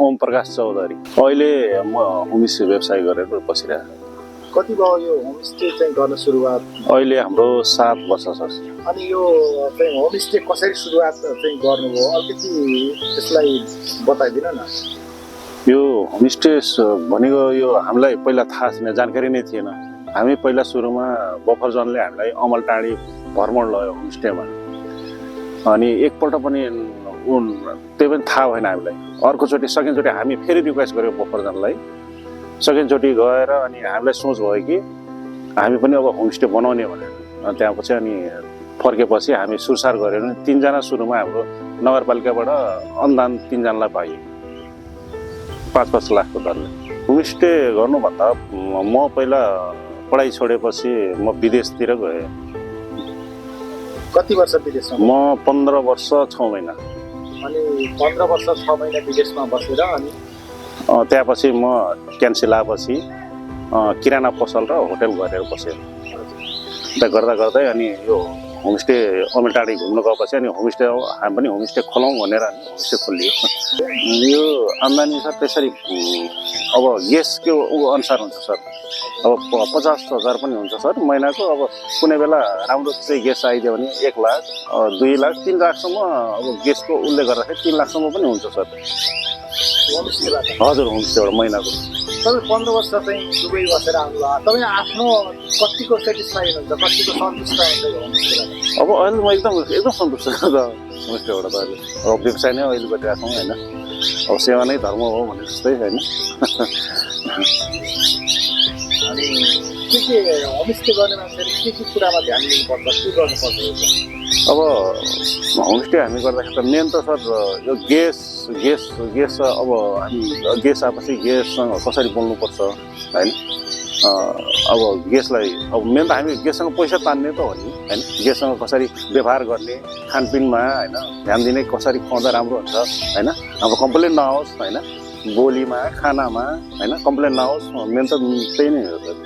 ओम प्रकाश चौधरी। अहिले म होमस्टे व्यवसाय गरेर बसिरहेको छु। कति भयो यो होमस्टे चाहिँ गर्न सुरुवात? अहिले हाम्रो 7 वर्ष छ। अनि यो चाहिँ होमस्टे कसरी सुरुवात चाहिँ गर्नुभयो अलिकति त्यसलाई बताइदिनु न। यो होमस्टे भनेको यो हामीलाई पहिला थाहा छैन, जानकारी नै थिएन। हामी पहिला सुरुमा बफरजनले हामीलाई अमलटाँडी भ्रमण लग्यो होमस्टेमा, अनि एकपल्ट पनि त्यो पनि थाहा भएन हामीलाई। अर्कोचोटि सेकेन्डचोटि हामी फेरि रिक्वेस्ट गऱ्यौँ बफरजनलाई। सेकेन्डचोटि गएर अनि हामीलाई सोच भयो कि हामी पनि अब होमस्टे बनाउने भनेर। त्यहाँपछि अनि फर्केपछि हामी सुरसार गऱ्यौँ भने 3 जना सुरुमा हाम्रो नगरपालिकाबाट अनुदान 3 जनालाई पाइयो 5-5 लाखको दरले। होमस्टे गर्नुभन्दा म पहिला पढाइ छोडेपछि म विदेशतिर गएँ। कति वर्ष विदेशमा? म 15 वर्ष 6 महिना। अनि 15 वर्ष 6 महिना विदेशमा बसेर अनि त्यहाँपछि म क्यान्सिल आएपछि किराना पसल र होटल गरेर बसेँ। त्यहाँ गर्दा गर्दै अनि यो होमस्टे अमलटाँडी घुम्न गएपछि अनि होमस्टे हामी पनि होमस्टे खोलौँ भनेर होमस्टे खोलियो। यो आम्दानी सर त्यसरी अब ग्यासको अनुसार हुन्छ सर। अब 50,000 पनि हुन्छ सर महिनाको। अब कुनै बेला राम्रो चाहिँ ग्यास आइदियो भने 1 लाख 2 लाख 3 लाखसम्म अब ग्यासको उसले गर्दाखेरि 3 लाखसम्म पनि हुन्छ सर होमस्टेबाट। हजुर, होमस्टेबाट महिनाको। तपाईँ 15 वर्ष चाहिँ दुबई बसेर आउनुभयो। तपाईँ आफ्नो कतिको सेटिस्फाई हुनुहुन्छ, कतिको सन्तुष्ट हुनुहुन्छ होमस्टेबाट? अब अहिले म एकदम सन्तुष्ट छु होमस्टेबाट त। अहिले अब व्यवसाय नै अहिले गरिरहेको छौँ होइन। अब सेवा नै धर्म हो भने जस्तै होइन। अनि के होमस्टे गर्ने मान्छेले के कुरामा ध्यान दिनुपर्छ, के गर्नुपर्छ? अब होमस्टे हामी गर्दाखेरि त मेन त सर यो ग्यास अब हामी ग्यास आएपछि ग्याससँग कसरी बोल्नुपर्छ होइन। अब ग्यासलाई अब मेन त हामी ग्याससँग पैसा तान्ने त हो नि होइन। ग्याससँग कसरी व्यवहार गर्ने, खानपिनमा होइन ध्यान दिने, कसरी खुवाउँदा राम्रो हुन्छ होइन। हाम्रो कम्प्लेन नहोस् होइन, बोलीमा खानामा होइन कम्प्लेन नहोस्। मेन त त्यही नै हो सर।